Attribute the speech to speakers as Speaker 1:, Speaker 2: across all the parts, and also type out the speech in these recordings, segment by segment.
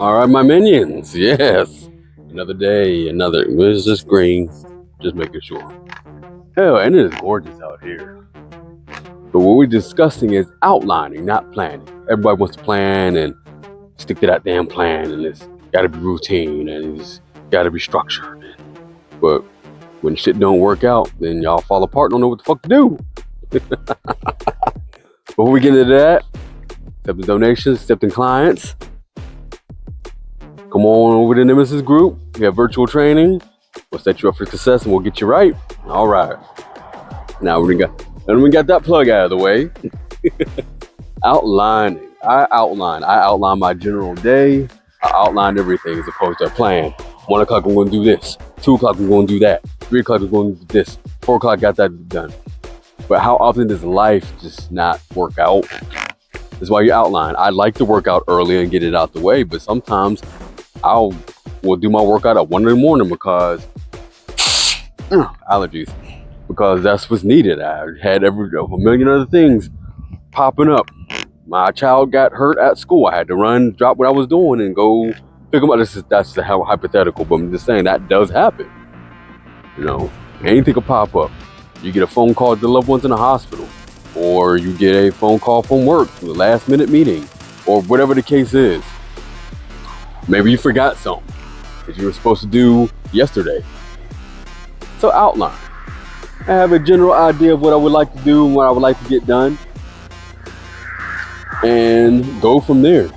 Speaker 1: All right, my minions. Yes. Another day, another. It's just green. Just making sure. Hell, and it is gorgeous out here. But what we're discussing is outlining, not planning. Everybody wants to plan and stick to that damn plan, and it's got to be routine and it's got to be structured. But when shit don't work out, then y'all fall apart, don't know what the fuck to do. Before we get into that, accepting donations, accepting clients, come on over to NemesisGroup. We have virtual training. We'll set you up for success and we'll get you right. All right. Now we got that plug out of the way. Outlining. I outline my general day. I outline everything as opposed to a plan. 1 o'clock I'm going to do this. 2 o'clock I'm going to do that. 3 o'clock I'm going to do this. 4 o'clock got that done. But how often does life just not work out? That's why you outline. I like to work out early and get it out the way, but sometimes will do my workout at 1 in the morning because allergies. Because that's what's needed. I had a million other things popping up. My child got hurt at school. I had to run, drop what I was doing, and go pick him up. That's hypothetical, but I'm just saying that does happen. You know, anything could pop up. You get a phone call to the loved ones in the hospital, or you get a phone call from work, a last minute meeting, or whatever the case is. Maybe you forgot something that you were supposed to do yesterday. So outline. I have a general idea of what I would like to do and what I would like to get done, and go from there.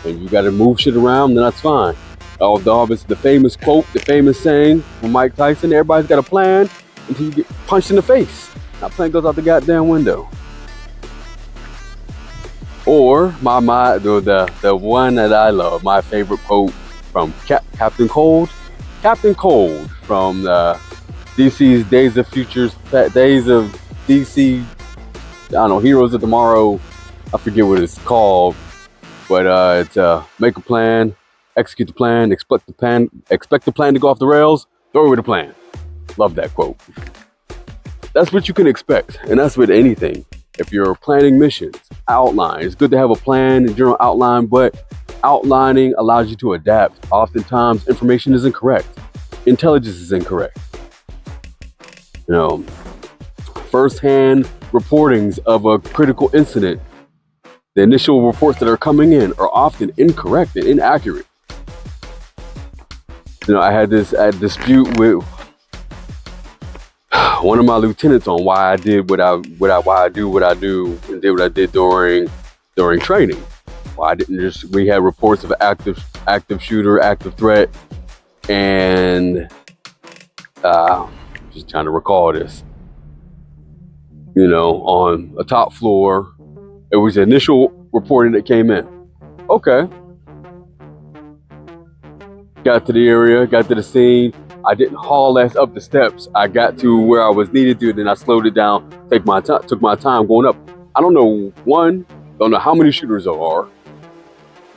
Speaker 1: And you got to move shit around, then that's fine. Although it's the famous quote, the famous saying from Mike Tyson, everybody's got a plan until you get punched in the face. That plan goes out the goddamn window. Or the one that I love, my favorite quote from Captain Cold from DC's Days of DC, I don't know, Heroes of Tomorrow. I forget what it's called, but it's make a plan, execute the plan, expect the plan to go off the rails, throw away the plan. Love that quote. That's what you can expect, and that's with anything. If you're planning missions, outline. It's good to have a plan and general outline, but outlining allows you to adapt. Oftentimes, information is incorrect. Intelligence is incorrect. You know, first-hand reportings of a critical incident, the initial reports that are coming in are often incorrect and inaccurate. You know, I had this dispute with one of my lieutenants on why I did what I do and did what I did during training. Why I didn't just, we had reports of active shooter, active threat, and just trying to recall this. You know, on a top floor, it was the initial reporting that came in. Okay. Got to the area, got to the scene. I didn't haul ass up the steps. I got to where I was needed to, then I slowed it down, took my time going up. I don't know how many shooters there are.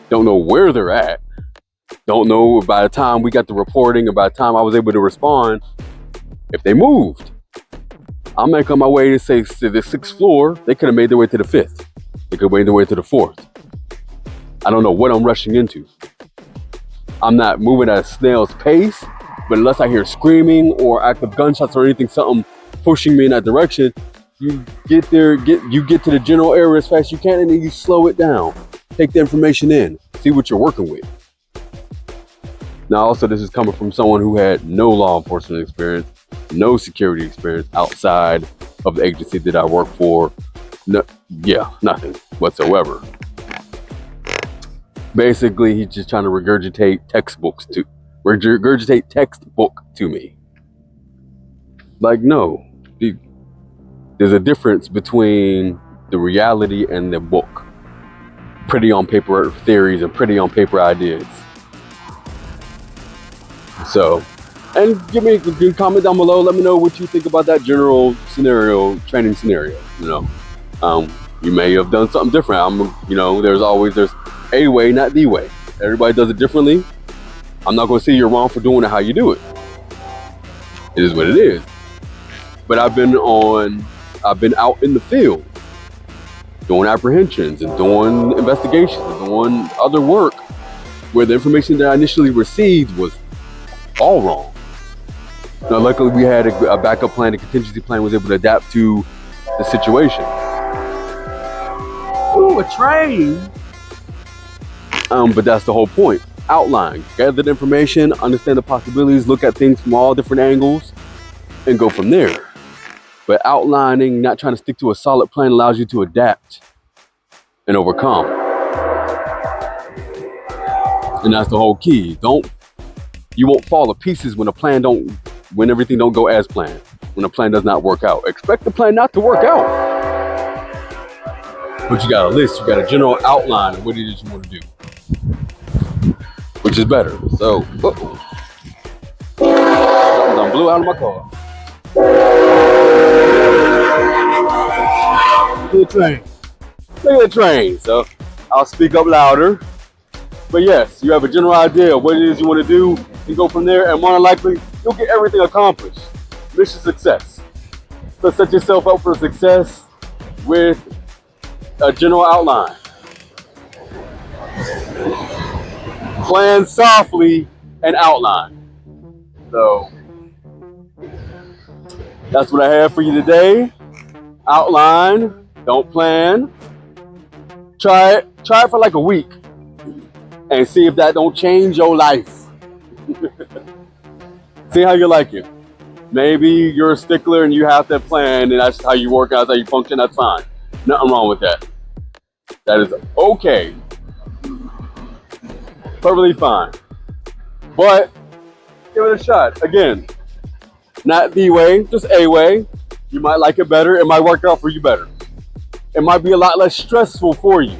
Speaker 1: Don't know where they're at. Don't know by the time we got the reporting and by the time I was able to respond, if they moved. I'm making my way to say to the 6th floor. They could have made their way to the 5th. They could have made their way to the 4th. I don't know what I'm rushing into. I'm not moving at a snail's pace, but unless I hear screaming or active gunshots or anything, something pushing me in that direction, you get there, you get to the general area as fast as you can, and then you slow it down. Take the information in, see what you're working with. Now, also, this is coming from someone who had no law enforcement experience, no security experience outside of the agency that I work for. Nothing whatsoever. Basically, he's just trying to regurgitate textbook to me. Like, no, there's a difference between the reality and the book. Pretty on paper theories and pretty on paper ideas. So, and give me a comment down below. Let me know what you think about that general training scenario. You know, you may have done something different. There's a way, not the way. Everybody does it differently. I'm not going to say you're wrong for doing it how you do it. It is what it is. But I've been out in the field doing apprehensions and doing investigations and doing other work where the information that I initially received was all wrong. Now, luckily, we had a backup plan, a contingency plan, was able to adapt to the situation.
Speaker 2: Ooh, a train.
Speaker 1: But that's the whole point. Outline, gather the information, understand the possibilities, look at things from all different angles, and go from there. But outlining, not trying to stick to a solid plan, allows you to adapt and overcome. And that's the whole key. You won't fall to pieces when everything don't go as planned. When a plan does not work out. Expect the plan not to work out. But you got a list, you got a general outline of what it is you want to do. Which is better. So, something done blew out of my car. Look at the train. Look at the train. So, I'll speak up louder. But yes, you have a general idea of what it is you want to do and go from there. And more than likely, you'll get everything accomplished. Mission success. So set yourself up for success with a general outline. Plan softly and outline. So that's what I have for you today. Outline, don't plan. Try it for like a week and see if that don't change your life. See how you like it. Maybe you're a stickler and you have that plan and that's how you work, that's how you function, that's fine. Nothing wrong with that. That is okay. Perfectly fine. But give it a shot. Again, not the way, just a way. You might like it better. It might work out for you better. It might be a lot less stressful for you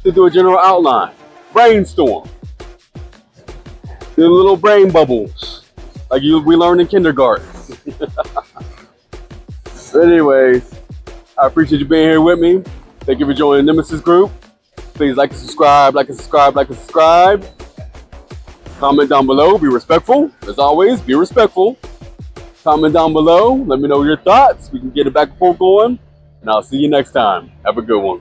Speaker 1: to do a general outline. Brainstorm. Do little brain bubbles like we learned in kindergarten. But anyways, I appreciate you being here with me. Thank you for joining NemesisGroup. Please like and subscribe, like and subscribe, like and subscribe. Comment down below, be respectful. As always, be respectful. Comment down below, let me know your thoughts. We can get it back and forth going. And I'll see you next time. Have a good one.